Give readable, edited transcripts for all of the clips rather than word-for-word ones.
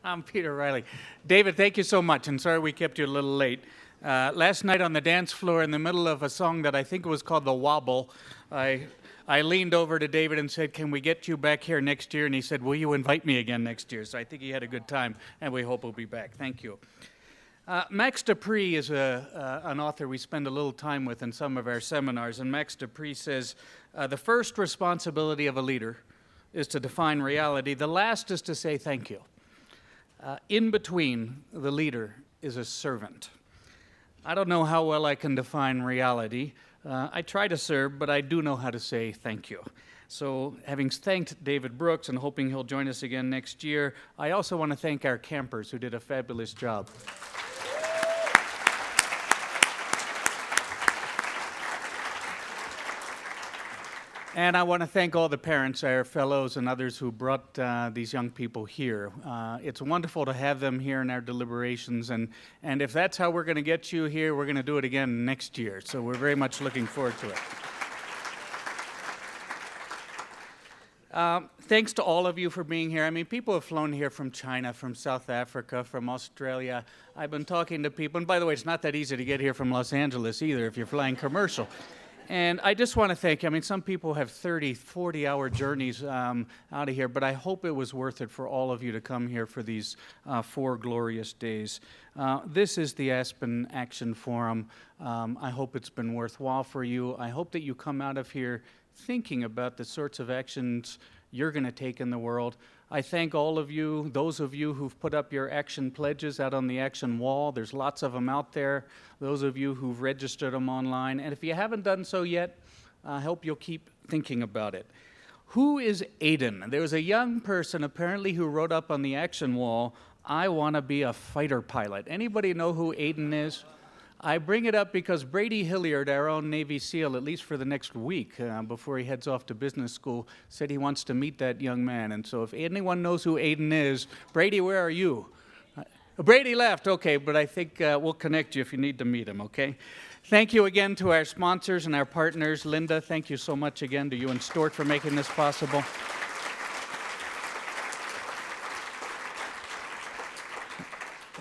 I'm Peter Reiling. David, thank you so much, and sorry we kept you a little late. Last night on the dance floor, in the middle of a song that I think was called The Wobble, I leaned over to David and said, "Can we get you back here next year?" And he said, "Will you invite me again next year?" So I think he had a good time, and we hope he'll be back. Thank you. Max Dupree is an author we spend a little time with in some of our seminars, and Max Dupree says, the first responsibility of a leader is to define reality. The last is to say thank you. In between, the leader is a servant. I don't know how well I can define reality. I try to serve, but I do know how to say thank you. So having thanked David Brooks and hoping he'll join us again next year, I also want to thank our campers who did a fabulous job. And I want to thank all the parents, our fellows, and others who brought these young people here. It's wonderful to have them here in our deliberations, and if that's how we're going to get you here, we're going to do it again next year. So we're very much looking forward to it. Thanks to all of you for being here. I mean, people have flown here from China, from South Africa, from Australia. I've been talking to people, and by the way, it's not that easy to get here from Los Angeles either if you're flying commercial. And I just want to thank you. I mean, some people have 30, 40-hour journeys out of here, but I hope it was worth it for all of you to come here for these 4 glorious days. This is the Aspen Action Forum. I hope it's been worthwhile for you. I hope that you come out of here thinking about the sorts of actions you're going to take in the world. I thank all of you, those of you who've put up your action pledges out on the action wall. There's lots of them out there. Those of you who've registered them online. And if you haven't done so yet, I hope you'll keep thinking about it. Who is Aiden? There was a young person apparently who wrote up on the action wall, "I want to be a fighter pilot." Anybody know who Aiden is? I bring it up because Brady Hilliard, our own Navy SEAL, at least for the next week before he heads off to business school, said he wants to meet that young man. And so if anyone knows who Aiden is, Brady, where are you? Brady left, okay, but I think we'll connect you if you need to meet him, okay? Thank you again to our sponsors and our partners. Linda, thank you so much again to you and Stuart for making this possible.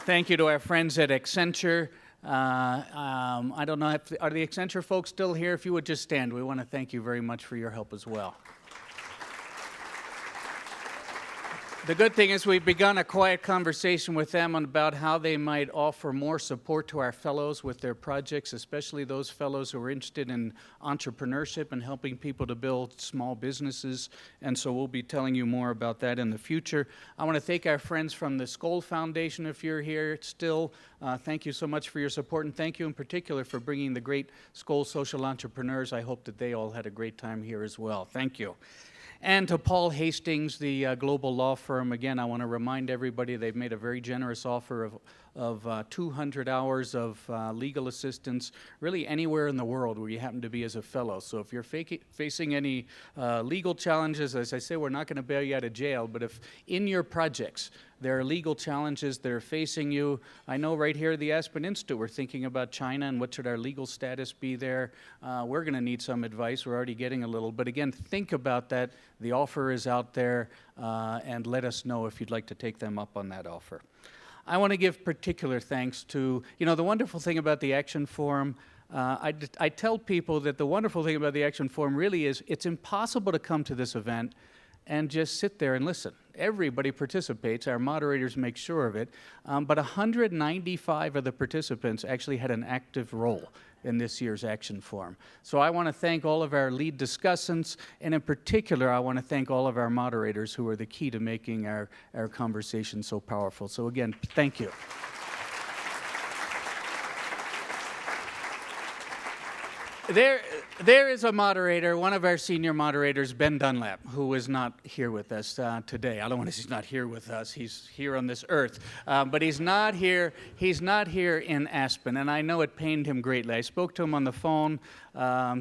Thank you to our friends at Accenture. I don't know, are the Accenture folks still here? If you would just stand, we want to thank you very much for your help as well. The good thing is we've begun a quiet conversation with them about how they might offer more support to our fellows with their projects, especially those fellows who are interested in entrepreneurship and helping people to build small businesses. And so we'll be telling you more about that in the future. I want to thank our friends from the Skoll Foundation if you're here still. Thank you so much for your support, and thank you in particular for bringing the great Skoll social entrepreneurs. I hope that they all had a great time here as well. Thank you. And to Paul Hastings, the global law firm, again, I want to remind everybody they've made a very generous offer of 200 hours of legal assistance, really anywhere in the world where you happen to be as a fellow. So if you're facing any legal challenges, as I say, we're not going to bail you out of jail, but if in your projects there are legal challenges that are facing you, I know right here at the Aspen Institute we're thinking about China and what should our legal status be there. We're going to need some advice. We're already getting a little. But again, think about that. The offer is out there, and let us know if you'd like to take them up on that offer. I want to give particular thanks to, the wonderful thing about the Action Forum. I tell people that the wonderful thing about the Action Forum really is it's impossible to come to this event and just sit there and listen. Everybody participates. Our moderators make sure of it. But 195 of the participants actually had an active role in this year's Action Forum. So I want to thank all of our lead discussants, and in particular, I want to thank all of our moderators who are the key to making our conversation so powerful. So again, thank you. There is a moderator, one of our senior moderators, Ben Dunlap, who is not here with us today. I don't want to say he's not here with us. He's here on this earth, but he's not here. He's not here in Aspen, and I know it pained him greatly. I spoke to him on the phone.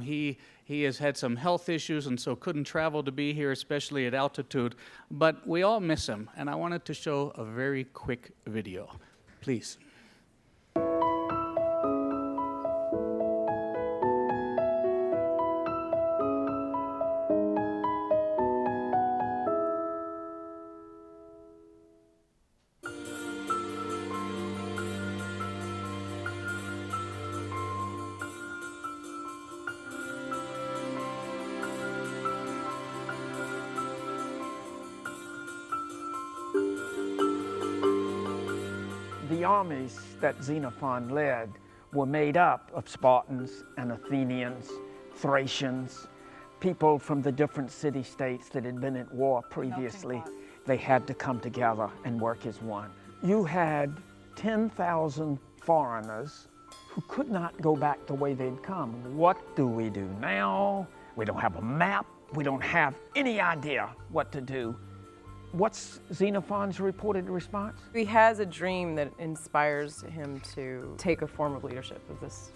He has had some health issues and so couldn't travel to be here, especially at altitude. But we all miss him, and I wanted to show a very quick video. Please. The armies that Xenophon led were made up of Spartans and Athenians, Thracians, people from the different city-states that had been at war previously. They had to come together and work as one. You had 10,000 foreigners who could not go back the way they'd come. What do we do now? We don't have a map. We don't have any idea what to do. What's Xenophon's reported response? He has a dream that inspires him to take a form of leadership of this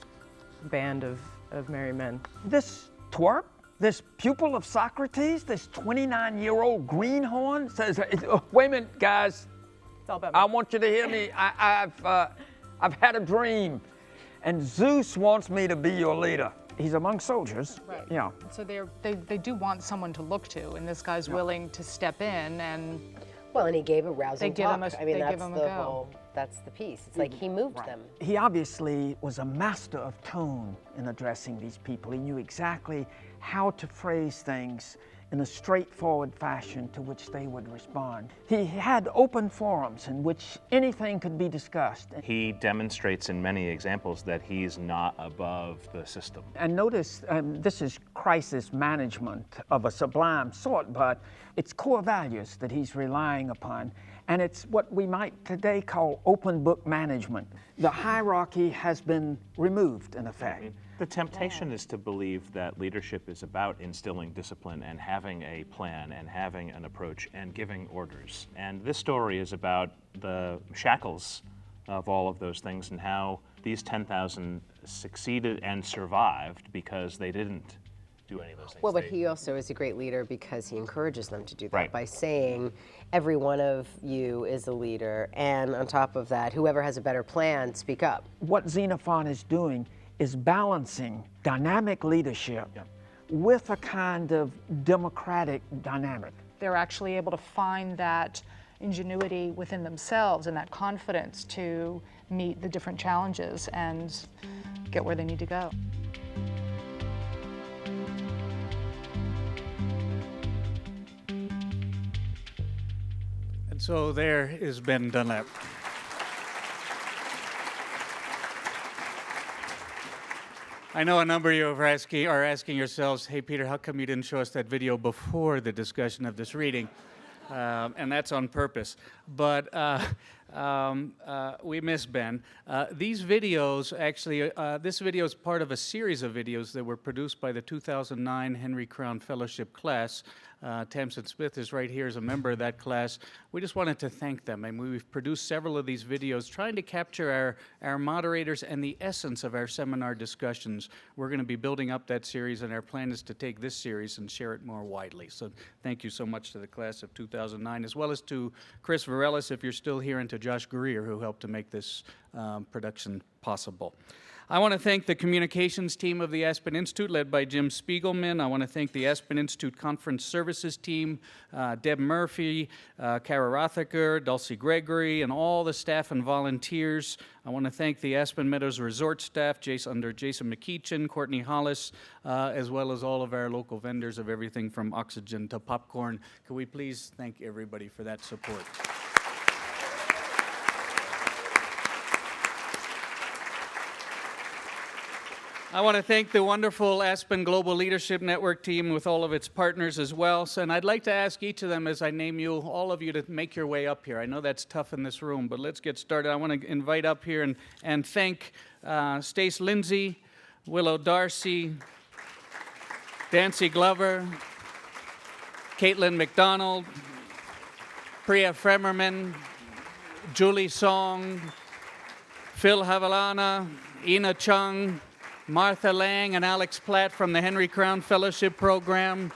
band of merry men. This twerp, this pupil of Socrates, this 29-year-old greenhorn says, wait a minute, guys. It's all about me. I want you to hear me. I've had a dream, and Zeus wants me to be your leader. He's among soldiers. Right. Yeah. So they do want someone to look to, and this guy's willing to step in and. Well, and he gave a rousing talk. I mean, that's the piece. It's like he moved them. He obviously was a master of tone in addressing these people. He knew exactly how to phrase things in a straightforward fashion to which they would respond. He had open forums in which anything could be discussed. He demonstrates in many examples that he's not above the system. And notice, this is crisis management of a sublime sort, but it's core values that he's relying upon. And it's what we might today call open book management. The hierarchy has been removed, in effect. The temptation is to believe that leadership is about instilling discipline and having a plan and having an approach and giving orders. And this story is about the shackles of all of those things and how these 10,000 succeeded and survived because they didn't do any of those things. Well, but he also is a great leader because he encourages them to do that Right. by saying, every one of you is a leader, and on top of that, whoever has a better plan, speak up. What Xenophon is doing is balancing dynamic leadership with a kind of democratic dynamic. They're actually able to find that ingenuity within themselves and that confidence to meet the different challenges and get where they need to go. And so there is Ben Dunlap. I know a number of you are asking yourselves, hey, Peter, how come you didn't show us that video before the discussion of this reading? And that's on purpose. But we miss Ben. These videos, actually, this video is part of a series of videos that were produced by the 2009 Henry Crown Fellowship class. Tamsin Smith is right here as a member of that class. We just wanted to thank them. And we've produced several of these videos trying to capture our moderators and the essence of our seminar discussions. We're going to be building up that series, and our plan is to take this series and share it more widely. So thank you so much to the class of 2009, as well as to Chris Varelis, if you're still here, and to Josh Greer, who helped to make this production possible. I want to thank the communications team of the Aspen Institute, led by Jim Spiegelman. I want to thank the Aspen Institute Conference Services team, Deb Murphy, Kara Rothaker, Dulcie Gregory, and all the staff and volunteers. I want to thank the Aspen Meadows Resort staff, under Jason McKeechin, Courtney Hollis, as well as all of our local vendors of everything from oxygen to popcorn. Can we please thank everybody for that support? I want to thank the wonderful Aspen Global Leadership Network team with all of its partners as well. So, and I'd like to ask each of them, as I name you, all of you, to make your way up here. I know that's tough in this room, but let's get started. I want to invite up here and thank Stace Lindsay, Willow Darcy, Dancy Glover, Caitlin McDonald, Priya Fremerman, Julie Song, Phil Havalana, Ina Chung, Martha Lang and Alex Platt from the Henry Crown Fellowship Program,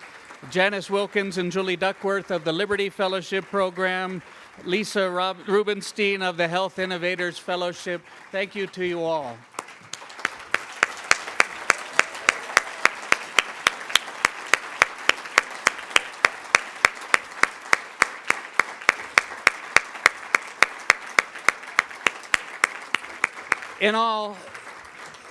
Janice Wilkins and Julie Duckworth of the Liberty Fellowship Program, Lisa Rubenstein of the Health Innovators Fellowship. Thank you to you all. In all,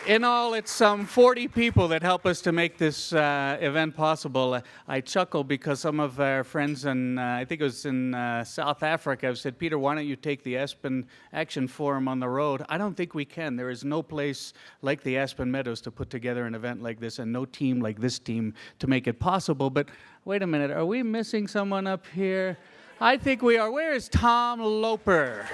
In all, it's some 40 people that help us to make this event possible. I chuckle because some of our friends in, I think it was in South Africa, have said, Peter, why don't you take the Aspen Action Forum on the road? I don't think we can. There is no place like the Aspen Meadows to put together an event like this, and no team like this team to make it possible. But wait a minute, are we missing someone up here? I think we are. Where is Tom Loper?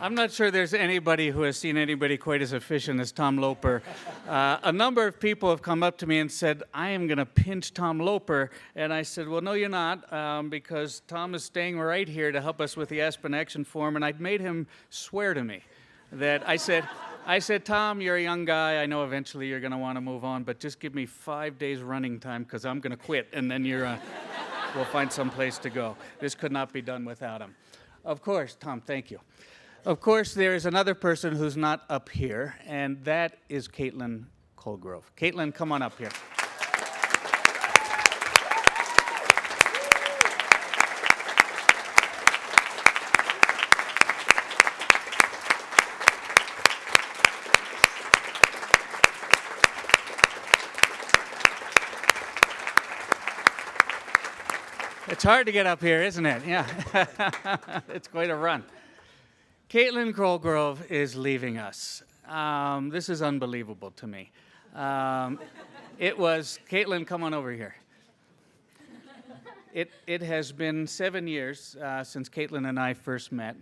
I'm not sure there's anybody who has seen anybody quite as efficient as Tom Loper. A number of people have come up to me and said, I am going to pinch Tom Loper. And I said, well, no, you're not, because Tom is staying right here to help us with the Aspen Action Forum. And I'd made him swear to me that I said, Tom, you're a young guy. I know eventually you're going to want to move on, but just give me 5 days running time because I'm going to quit. And then we'll find some place to go. This could not be done without him. Of course, Tom, thank you. Of course, there is another person who's not up here, and that is Caitlin Colgrove. Caitlin, come on up here. It's hard to get up here, isn't it? Yeah. It's quite a run. Caitlin Colgrove is leaving us. This is unbelievable to me. Caitlin, come on over here. It has been 7 years since Caitlin and I first met.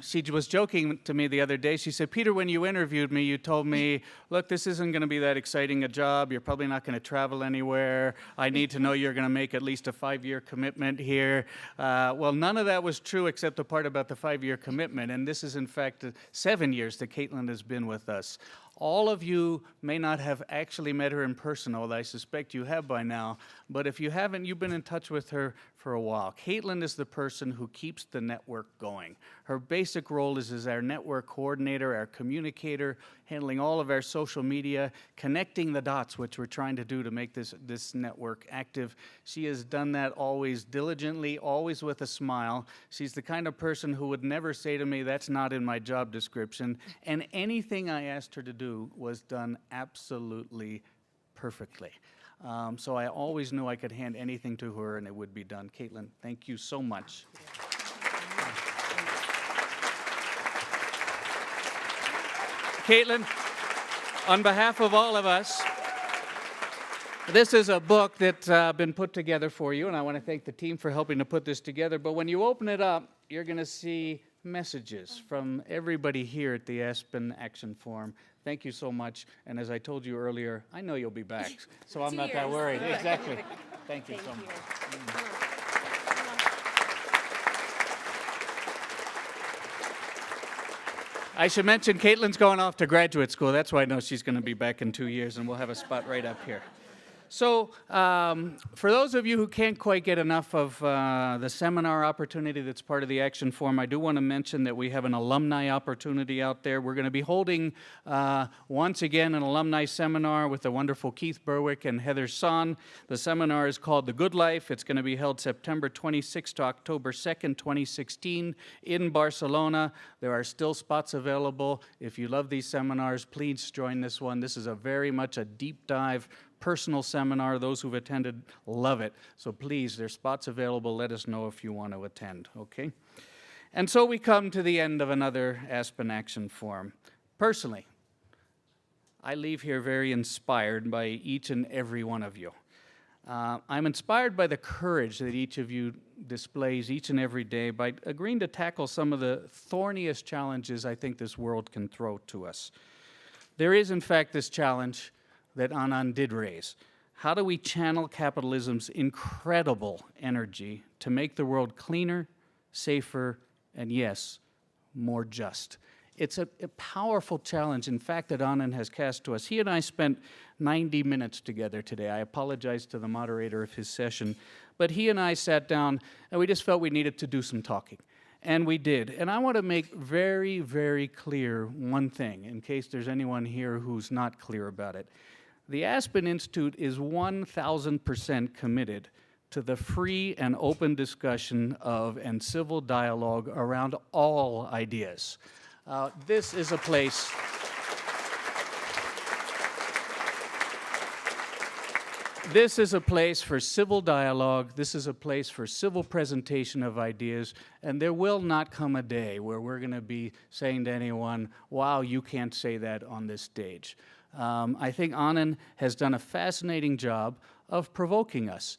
She was joking to me the other day. She said, Peter, when you interviewed me, you told me, look, this isn't going to be that exciting a job. You're probably not going to travel anywhere. I need to know you're going to make at least a 5-year commitment here. Well, none of that was true except the part about the 5-year commitment. And this is, in fact, 7 years that Caitlin has been with us. All of you may not have actually met her in person, although I suspect you have by now. But if you haven't, you've been in touch with her for a while. Caitlin is the person who keeps the network going. Her basic role is as our network coordinator, our communicator, handling all of our social media, connecting the dots, which we're trying to do to make this network active. She has done that always diligently, always with a smile. She's the kind of person who would never say to me, that's not in my job description. And anything I asked her to do was done absolutely perfectly. So I always knew I could hand anything to her and it would be done. Caitlin, thank you so much. Caitlin, on behalf of all of us, this is a book that's been put together for you, and I want to thank the team for helping to put this together. But when you open it up, you're going to see messages from everybody here at the Aspen Action Forum. Thank you so much. And as I told you earlier, I know you'll be back, so I'm not that worried. Exactly. Thank you so much. I should mention Caitlin's going off to graduate school. That's why I know she's going to be back in 2 years, and we'll have a spot right up here. So for those of you who can't quite get enough of the seminar opportunity that's part of the Action Forum, I do want to mention that we have an alumni opportunity out there. We're going to be holding, once again, an alumni seminar with the wonderful Keith Berwick and Heather Son. The seminar is called The Good Life. It's going to be held September 26th to October 2nd, 2016 in Barcelona. There are still spots available. If you love these seminars, please join this one. This is very much a deep dive personal seminar. Those who've attended love it. So please, there's spots available. Let us know if you want to attend, okay? And so we come to the end of another Aspen Action Forum. Personally, I leave here very inspired by each and every one of you. I'm inspired by the courage that each of you displays each and every day by agreeing to tackle some of the thorniest challenges I think this world can throw to us. There is, in fact, this challenge that Anand did raise. How do we channel capitalism's incredible energy to make the world cleaner, safer, and yes, more just. It's a powerful challenge, in fact, that Anand has cast to us. He and I spent 90 minutes together today. I apologize to the moderator of his session, but he and I sat down and we just felt we needed to do some talking. And we did. And I want to make very, very clear one thing, in case there's anyone here who's not clear about it. The Aspen Institute is 1,000% committed to the free and open discussion of and civil dialogue around all ideas. This is a place for civil dialogue. This is a place for civil presentation of ideas, and there will not come a day where we're going to be saying to anyone, wow, you can't say that on this stage. I think Anand has done a fascinating job of provoking us.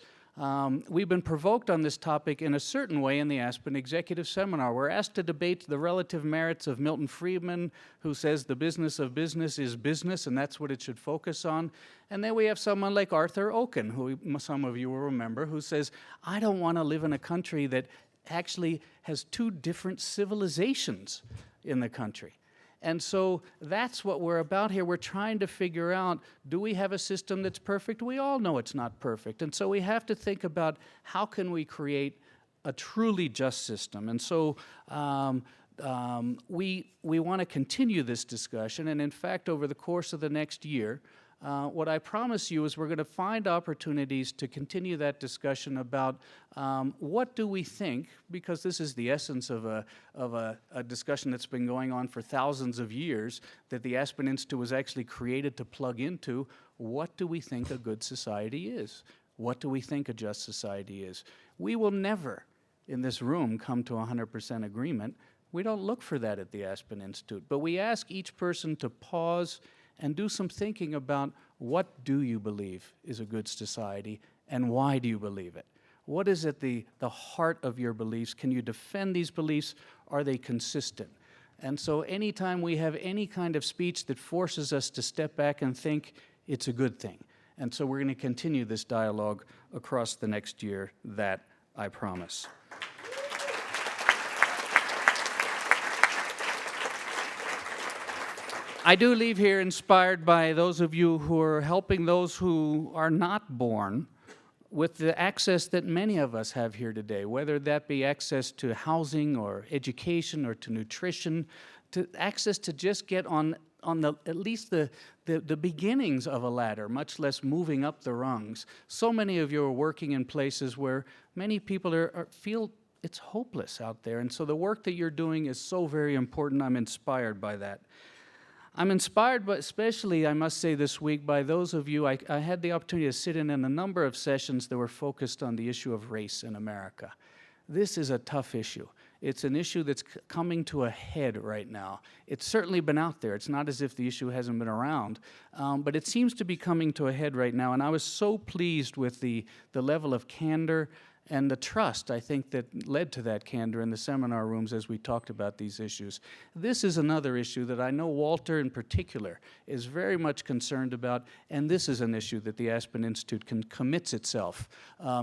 We've been provoked on this topic in a certain way in the Aspen Executive Seminar. We're asked to debate the relative merits of Milton Friedman, who says the business of business is business, and that's what it should focus on. And then we have someone like Arthur Oken, who some of you will remember, who says, I don't want to live in a country that actually has two different civilizations in the country. And so that's what we're about here. We're trying to figure out, do we have a system that's perfect? We all know it's not perfect. And so we have to think about how can we create a truly just system. And so we want to continue this discussion. And in fact, over the course of the next year, what I promise you is we're going to find opportunities to continue that discussion about what do we think, because this is the essence of a discussion that's been going on for thousands of years, that the Aspen Institute was actually created to plug into. What do we think a good society is? What do we think a just society is? We will never, in this room, come to 100% agreement. We don't look for that at the Aspen Institute, but we ask each person to pause and do some thinking about what do you believe is a good society and why do you believe it? What is at the heart of your beliefs? Can you defend these beliefs? Are they consistent? And so anytime we have any kind of speech that forces us to step back and think, it's a good thing. And so we're going to continue this dialogue across the next year, that I promise. I do leave here inspired by those of you who are helping those who are not born with the access that many of us have here today, whether that be access to housing or education or to nutrition, to access to just get on at least the beginnings of a ladder, much less moving up the rungs. So many of you are working in places where many people feel it's hopeless out there, and so the work that you're doing is so very important. I'm inspired by that. I'm inspired, but especially, I must say this week, by those of you, I had the opportunity to sit in a number of sessions that were focused on the issue of race in America. This is a tough issue. It's an issue that's coming to a head right now. It's certainly been out there. It's not as if the issue hasn't been around, but it seems to be coming to a head right now, and I was so pleased with the level of candor and the trust, I think, that led to that candor in the seminar rooms as we talked about these issues. This is another issue that I know Walter in particular is very much concerned about, and this is an issue that the Aspen Institute commits itself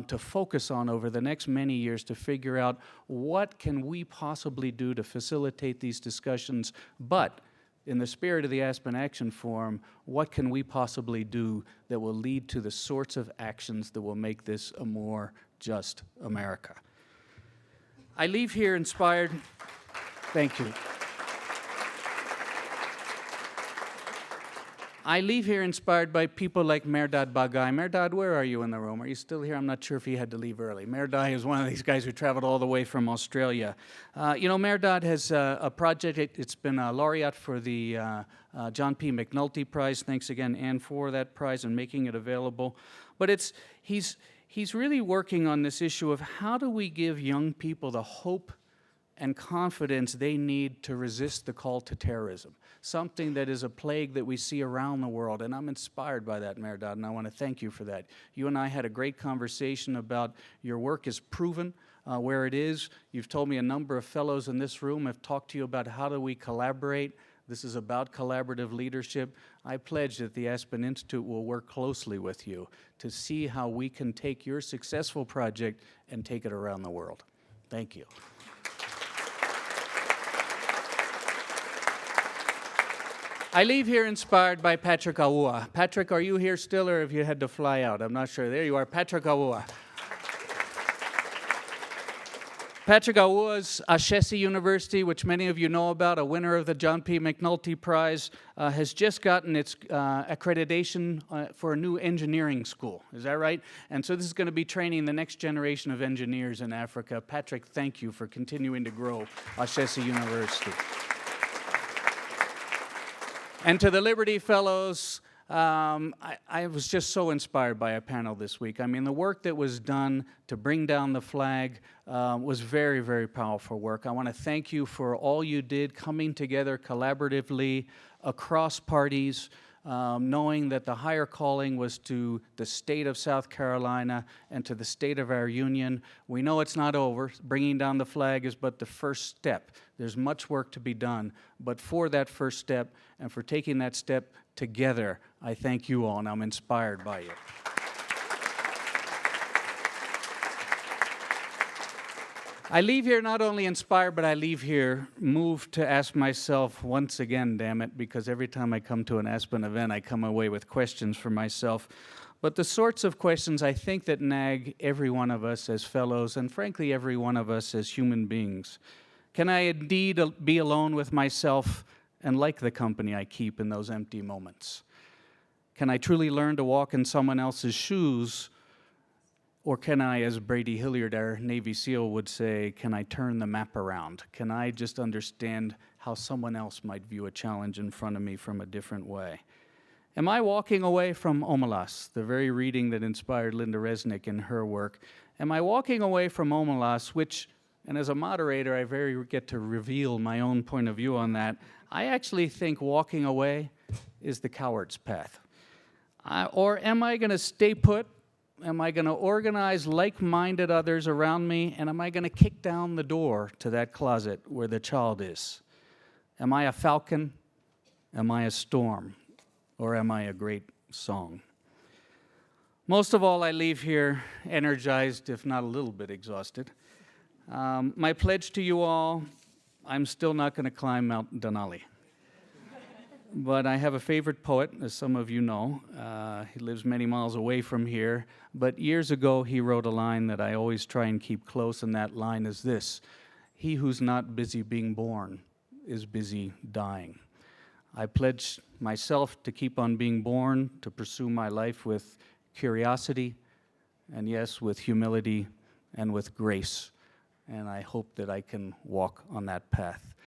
to focus on over the next many years to figure out what can we possibly do to facilitate these discussions, but in the spirit of the Aspen Action Forum, what can we possibly do that will lead to the sorts of actions that will make this a more just America? I leave here inspired. Thank you. I leave here inspired by people like Mehrdad Bagay. Mehrdad, where are you in the room? Are you still here? I'm not sure if he had to leave early. Mehrdad is one of these guys who traveled all the way from Australia. Mehrdad has a project. It's been a laureate for the John P. McNulty Prize. Thanks again, Ann, for that prize and making it available. But he's really working on this issue of how do we give young people the hope and confidence they need to resist the call to terrorism, something that is a plague that we see around the world. And I'm inspired by that, Mehrdad, and I want to thank you for that. You and I had a great conversation about your work is proven where it is. You've told me a number of fellows in this room have talked to you about how do we collaborate. This is about collaborative leadership. I pledge that the Aspen Institute will work closely with you to see how we can take your successful project and take it around the world. Thank you. I leave here inspired by Patrick Awua. Patrick, are you here still, or have you had to fly out? I'm not sure. There you are, Patrick Awua. Patrick Awua's Ashesi University, which many of you know about, a winner of the John P. McNulty Prize, has just gotten its accreditation for a new engineering school. Is that right? And so this is going to be training the next generation of engineers in Africa. Patrick, thank you for continuing to grow Ashesi University. And to the Liberty Fellows, I was just so inspired by a panel this week. I mean, the work that was done to bring down the flag was very, very powerful work. I want to thank you for all you did, coming together collaboratively across parties, knowing that the higher calling was to the state of South Carolina and to the state of our union. We know it's not over. Bringing down the flag is but the first step. There's much work to be done, but for that first step and for taking that step together, I thank you all, and I'm inspired by you. I leave here not only inspired, but I leave here moved to ask myself once again, damn it, because every time I come to an Aspen event, I come away with questions for myself. But the sorts of questions I think that nag every one of us as fellows, and frankly, every one of us as human beings. Can I indeed be alone with myself and like the company I keep in those empty moments? Can I truly learn to walk in someone else's shoes? Or can I, as Brady Hilliard, our Navy SEAL, would say, can I turn the map around? Can I just understand how someone else might view a challenge in front of me from a different way? Am I walking away from Omelas, the very reading that inspired Linda Resnick in her work? Am I walking away from Omelas, which, and as a moderator, I very get to reveal my own point of view on that, I actually think walking away is the coward's path. Or am I going to stay put? Am I going to organize like-minded others around me? And am I going to kick down the door to that closet where the child is? Am I a falcon? Am I a storm? Or am I a great song? Most of all, I leave here energized, if not a little bit exhausted. My pledge to you all, I'm still not going to climb Mount Denali. But I have a favorite poet, as some of you know. He lives many miles away from here. But years ago, he wrote a line that I always try and keep close, and that line is this: "He who's not busy being born is busy dying." I pledge myself to keep on being born, to pursue my life with curiosity, and yes, with humility and with grace. And I hope that I can walk on that path.